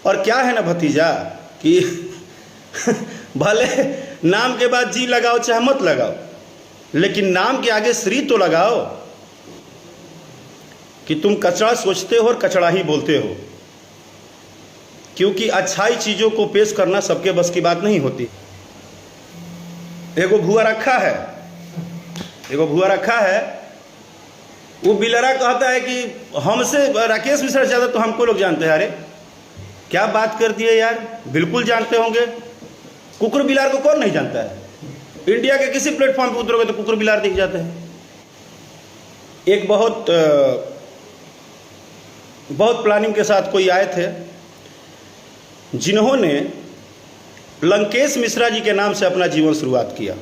और क्या है ना भतीजा कि भले नाम के बाद जी लगाओ चाहे मत लगाओ, लेकिन नाम के आगे श्री तो लगाओ कि तुम कचरा सोचते हो और कचरा ही बोलते हो। क्योंकि अच्छाई चीजों को पेश करना सबके बस की बात नहीं होती। एगो भुआ रखा है, वो बिलरा कहता है कि हमसे राकेश मिश्रा ज्यादा तो हमको लोग जानते हैं। अरे क्या बात कर दिए यार, बिल्कुल जानते होंगे। कुकुर बिलार को कौन नहीं जानता है? इंडिया के किसी प्लेटफॉर्म पर उतरोगे तो कुकुर बिलार दिख जाते हैं। एक बहुत प्लानिंग के साथ कोई आए थे जिन्होंने लंकेश मिश्रा जी के नाम से अपना जीवन शुरुआत किया।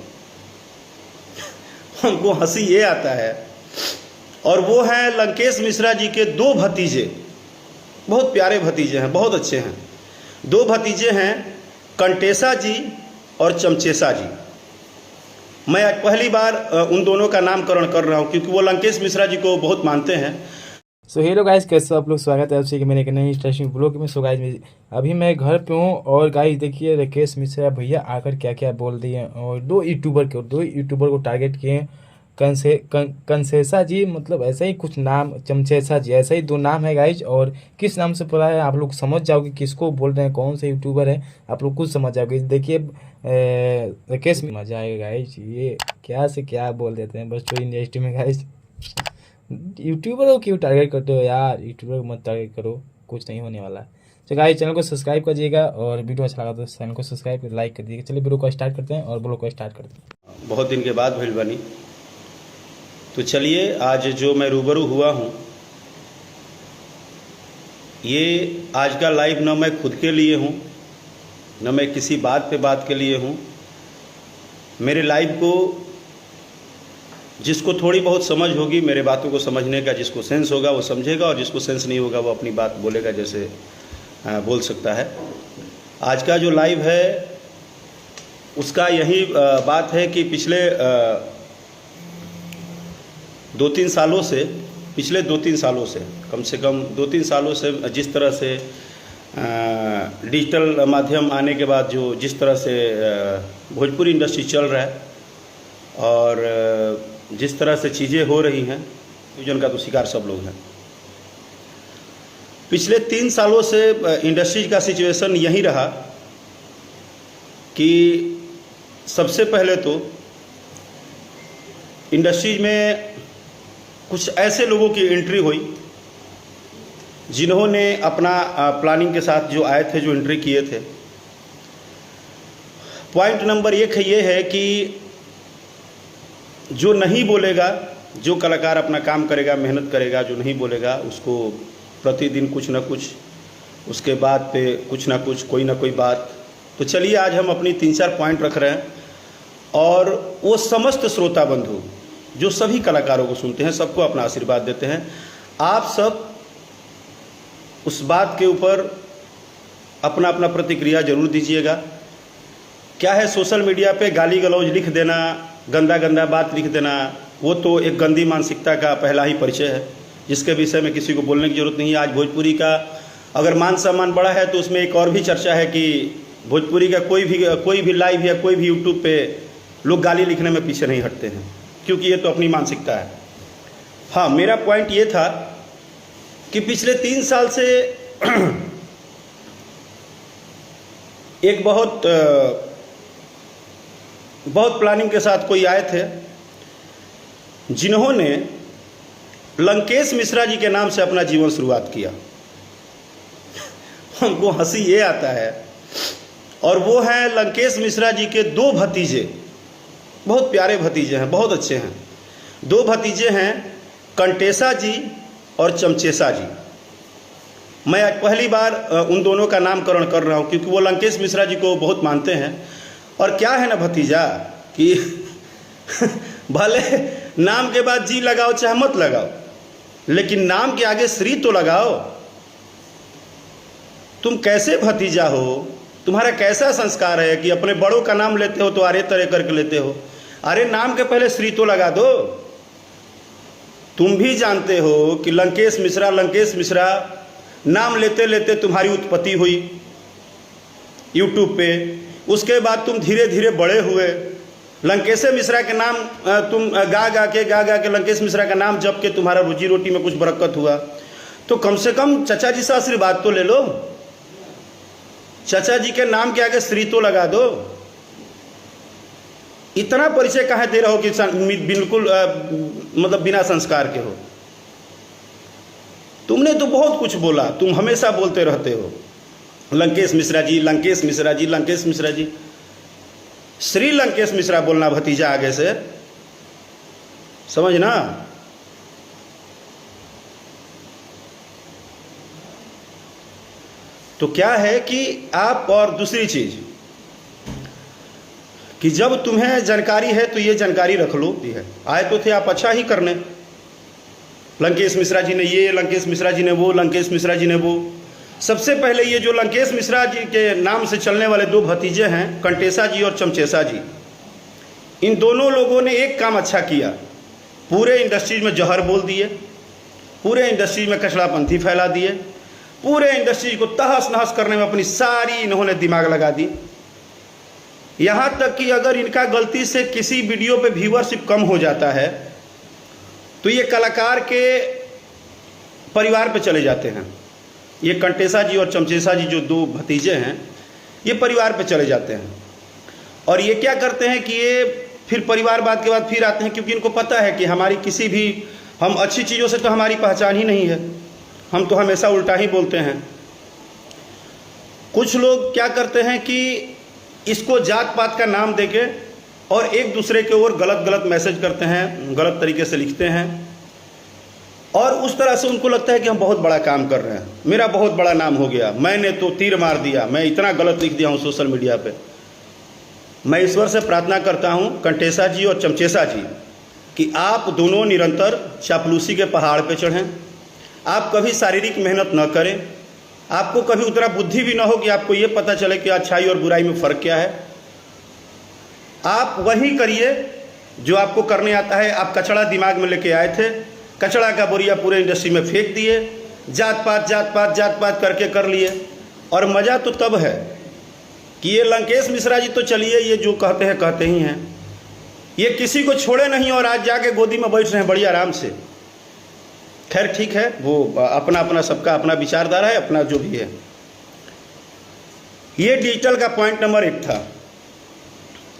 हमको हंसी ये आता है, और वो हैं लंकेश मिश्रा जी के दो भतीजे, बहुत प्यारे भतीजे हैं, बहुत अच्छे हैं। दो भतीजे हैं, कंटेसा जी और चमचेसा जी। मैं आज पहली बार उन दोनों का नामकरण कर रहा हूं क्योंकि वो लंकेश मिश्रा जी को बहुत मानते हैं। सो हेलो गाइस, कैसे आप लोग? स्वागत है आपसे कि मेरे एक नई इंटरेस्टिंग ब्लॉग में। सो गाइस अभी मैं घर पे हूँ और गाइस देखिए राकेश मिश्रा भैया आकर क्या क्या बोल दिए। और दो यूट्यूबर को टारगेट किए हैं। कंसेसा जी, मतलब ऐसा ही कुछ नाम, चमचेसा जी, ऐसा ही दो नाम है गाइज। और किस नाम से पता है आप लोग समझ जाओगे किसको बोल रहे हैं, कौन से यूट्यूबर है, आप लोग खुद समझ जाओगे। देखिए राकेश में मजा आएगा गाइज। ये क्या से क्या बोल देते हैं बस चोरी इंडस्ट्री में गाइज। यूट्यूबर को क्यों टारगेट करते हो यार? यूट्यूबर को मत टारगेट करो, कुछ नहीं होने वाला है। तो गाइस चैनल को सब्सक्राइब करिएगा और वीडियो अच्छा लगा तो चैनल को सब्सक्राइब लाइक कर दीजिएगा। चलिए वीडियो को स्टार्ट करते हैं और ब्लॉग को स्टार्ट करते हैं। बहुत दिन के बाद भइल बनी, तो चलिए आज जो मैं रूबरू हुआ हूँ, ये आज का लाइव न मैं खुद के लिए हूँ न मैं किसी बात पे बात के लिए हूँ। मेरे लाइव को जिसको थोड़ी बहुत समझ होगी मेरे बातों को समझने का, जिसको सेंस होगा वो समझेगा, और जिसको सेंस नहीं होगा वो अपनी बात बोलेगा जैसे बोल सकता है। आज का जो लाइव है उसका यही बात है कि पिछले 2-3 सालों से, कम से कम 2-3 सालों से जिस तरह से डिजिटल माध्यम आने के बाद जो जिस तरह से भोजपुरी इंडस्ट्री चल रहा है और जिस तरह से चीज़ें हो रही हैं, फ्यूजन का तो शिकार सब लोग हैं। पिछले 3 सालों से इंडस्ट्री का सिचुएशन यही रहा कि सबसे पहले तो इंडस्ट्री में कुछ ऐसे लोगों की एंट्री हुई जिन्होंने अपना प्लानिंग के साथ जो आए थे, जो एंट्री किए थे। पॉइंट नंबर 1 ये है कि जो नहीं बोलेगा, जो कलाकार अपना काम करेगा, मेहनत करेगा, जो नहीं बोलेगा उसको प्रतिदिन कुछ ना कुछ, उसके बाद पे कुछ ना कुछ, कोई ना कोई बात। तो चलिए आज हम अपनी 3-4 पॉइंट रख रहे हैं और वो समस्त श्रोता बंधु जो सभी कलाकारों को सुनते हैं, सबको अपना आशीर्वाद देते हैं। आप सब उस बात के ऊपर अपना अपना प्रतिक्रिया जरूर दीजिएगा। क्या है, सोशल मीडिया पे गाली गलौज लिख देना, गंदा गंदा बात लिख देना, वो तो एक गंदी मानसिकता का पहला ही परिचय है, जिसके विषय में किसी को बोलने की जरूरत नहीं है। आज भोजपुरी का अगर मान सम्मान बढ़ा है तो उसमें एक और भी चर्चा है कि भोजपुरी का कोई भी लाइव या कोई भी यूट्यूब पे लोग गाली लिखने में पीछे नहीं हटते हैं, क्योंकि ये तो अपनी मानसिकता है। हाँ, मेरा पॉइंट ये था कि पिछले 3 साल से एक बहुत प्लानिंग के साथ कोई आए थे जिन्होंने लंकेश मिश्रा जी के नाम से अपना जीवन शुरुआत किया। हमको हंसी ये आता है, और वो हैं लंकेश मिश्रा जी के दो भतीजे, बहुत प्यारे भतीजे हैं, बहुत अच्छे हैं। दो भतीजे हैं, कंटेसा जी और चमचेसा जी। मैं आज पहली बार उन दोनों का नामकरण कर रहा हूं क्योंकि वो लंकेश मिश्रा जी को बहुत मानते हैं। और क्या है ना भतीजा कि भले नाम के बाद जी लगाओ चाहे मत लगाओ, लेकिन नाम के आगे श्री तो लगाओ। तुम कैसे भतीजा हो? तुम्हारा कैसा संस्कार है कि अपने बड़ों का नाम लेते हो तो अरे तरह करके लेते हो? अरे नाम के पहले श्री तो लगा दो। तुम भी जानते हो कि लंकेश मिश्रा नाम लेते लेते तुम्हारी उत्पत्ति हुई यूट्यूब पे, उसके बाद तुम धीरे धीरे बड़े हुए, लंकेश मिश्रा के नाम तुम गा गा के लंकेश मिश्रा का नाम जप के तुम्हारा रोजी रोटी में कुछ बरकत हुआ। तो कम से कम चाचा जी से आशीर्वाद तो ले लो, चाचा जी के नाम के आगे श्री तो लगा दो। इतना परिचय कहाँ दे रहे हो कि बिल्कुल मतलब बिना संस्कार के हो। तुमने तो बहुत कुछ बोला, तुम हमेशा बोलते रहते हो लंकेश मिश्रा जी, लंकेश मिश्रा जी, लंकेश मिश्रा जी। श्री लंकेश मिश्रा बोलना भतीजा आगे से, समझना। तो क्या है कि आप, और दूसरी चीज कि जब तुम्हें जानकारी है तो ये जानकारी रख लो। है आए तो थे आप अच्छा ही करने, लंकेश मिश्रा जी ने ये, लंकेश मिश्रा जी ने वो, लंकेश मिश्रा जी ने वो। सबसे पहले ये जो लंकेश मिश्रा जी के नाम से चलने वाले दो भतीजे हैं, कंटेसा जी और चमचेसा जी, इन दोनों लोगों ने एक काम अच्छा किया, पूरे इंडस्ट्रीज में जहर बोल दिए, पूरे इंडस्ट्रीज में कचड़ापंथी फैला दिए, पूरे इंडस्ट्रीज को तहस नहस करने में अपनी सारी इन्होंने दिमाग लगा दी। यहाँ तक कि अगर इनका गलती से किसी वीडियो पे व्यूअरशिप कम हो जाता है तो ये कलाकार के परिवार पे चले जाते हैं। ये कंटेसा जी और चमचेसा जी जो दो भतीजे हैं, ये परिवार पे चले जाते हैं। और ये क्या करते हैं कि ये फिर परिवारवाद के बाद फिर आते हैं, क्योंकि इनको पता है कि हमारी किसी भी, हम अच्छी चीज़ों से तो हमारी पहचान ही नहीं है, हम तो हमेशा उल्टा ही बोलते हैं। कुछ लोग क्या करते हैं कि इसको जात पात का नाम देके और एक दूसरे के ओर गलत गलत मैसेज करते हैं, गलत तरीके से लिखते हैं, और उस तरह से उनको लगता है कि हम बहुत बड़ा काम कर रहे हैं, मेरा बहुत बड़ा नाम हो गया, मैंने तो तीर मार दिया, मैं इतना गलत लिख दिया हूँ सोशल मीडिया पे। मैं ईश्वर से प्रार्थना करता हूँ कंटेसा जी और चमचेसा जी कि आप दोनों निरंतर चापलूसी के पहाड़ पे चढ़ें, आप कभी शारीरिक मेहनत न करें, आपको कभी उतना बुद्धि भी ना हो कि आपको ये पता चले कि अच्छाई और बुराई में फ़र्क क्या है। आप वही करिए जो आपको करने आता है। आप कचड़ा दिमाग में लेके आए थे, कचड़ा का बोरिया पूरे इंडस्ट्री में फेंक दिए, जात पात करके कर लिए। और मज़ा तो तब है कि ये लंकेश मिश्रा जी तो चलिए, ये जो कहते ही हैं, ये किसी को छोड़े नहीं और आज जाके गोदी में बैठ रहे हैं बड़ी आराम से। खैर ठीक है, वो अपना अपना सबका अपना विचारधारा है, अपना जो भी है। ये डिजिटल का पॉइंट नंबर 1 था।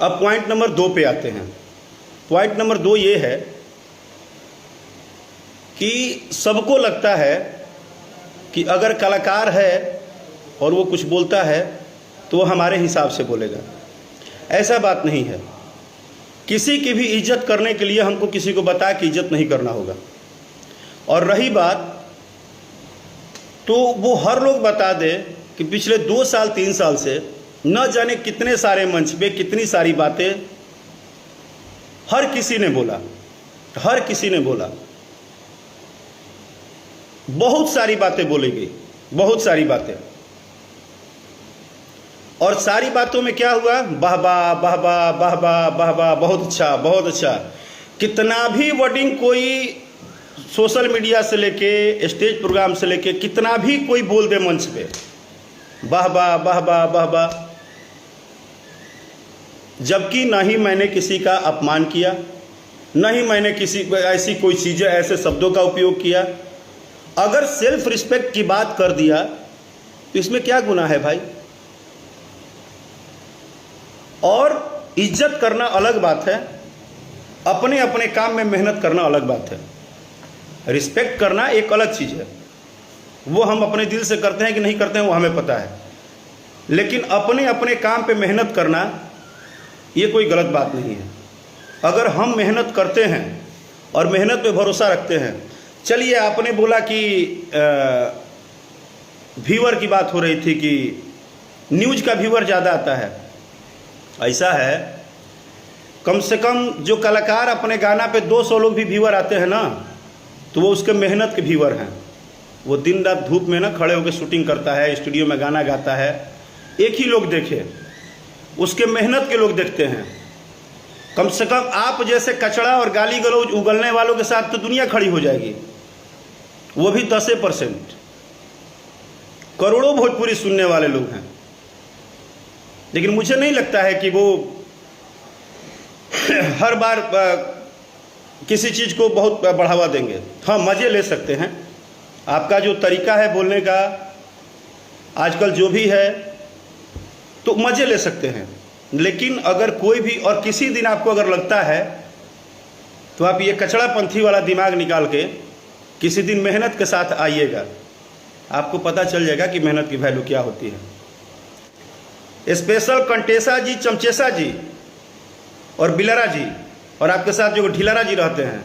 अब पॉइंट नंबर 2 पे आते हैं। पॉइंट नंबर 2 ये है कि सबको लगता है कि अगर कलाकार है और वो कुछ बोलता है तो वो हमारे हिसाब से बोलेगा। ऐसा बात नहीं है। किसी की भी इज्जत करने के लिए हमको किसी को बता के इज्जत नहीं करना होगा। और रही बात, तो वो हर लोग बता दे कि पिछले 2 साल 3 साल से न जाने कितने सारे मंच पे कितनी सारी बातें हर किसी ने बोला, बहुत सारी बातें बोली गई, बहुत सारी बातें। और सारी बातों में क्या हुआ? वाह वाह वाह वाह वाह वाह वाह वाह, बहुत अच्छा बहुत अच्छा। कितना भी वर्डिंग कोई सोशल मीडिया से लेके स्टेज प्रोग्राम से लेके कितना भी कोई बोल दे मंच पे, वाह वाह वाह वाह वाह वाह, जबकि ना ही मैंने किसी का अपमान किया, ना ही मैंने किसी ऐसी कोई चीज़ें ऐसे शब्दों का उपयोग किया। अगर सेल्फ रिस्पेक्ट की बात कर दिया तो इसमें क्या गुनाह है भाई? और इज्जत करना अलग बात है, अपने अपने काम में मेहनत करना अलग बात है। रिस्पेक्ट करना एक अलग चीज़ है, वो हम अपने दिल से करते हैं कि नहीं करते हैं वो हमें पता है। लेकिन अपने अपने काम पे मेहनत करना ये कोई गलत बात नहीं है। अगर हम मेहनत करते हैं और मेहनत पे भरोसा रखते हैं। चलिए, आपने बोला कि व्यूअर की बात हो रही थी कि न्यूज़ का व्यूअर ज़्यादा आता है। ऐसा है, कम से कम जो कलाकार अपने गाना पे 200 लोग भी व्यूअर आते हैं ना, तो वो उसके मेहनत के व्यूअर हैं। वो दिन रात धूप में ना खड़े होकर शूटिंग करता है, स्टूडियो में गाना गाता है, एक ही लोग देखे, उसके मेहनत के लोग देखते हैं। कम से कम आप जैसे कचड़ा और गाली गलौज उगलने वालों के साथ तो दुनिया खड़ी हो जाएगी, वो भी 10%। करोड़ों भोजपुरी सुनने वाले लोग हैं, लेकिन मुझे नहीं लगता है कि वो हर बार किसी चीज़ को बहुत बढ़ावा देंगे। हाँ, मज़े ले सकते हैं। आपका जो तरीका है बोलने का आजकल जो भी है, तो मज़े ले सकते हैं। लेकिन अगर कोई भी और किसी दिन आपको अगर लगता है तो आप ये कचड़ापंथी वाला दिमाग निकाल के किसी दिन मेहनत के साथ आइएगा, आपको पता चल जाएगा कि मेहनत की वैल्यू क्या होती है। स्पेशल कंटेसा जी, चमचेसा जी और बिलरा जी और आपके साथ जो ढिलरा जी रहते हैं,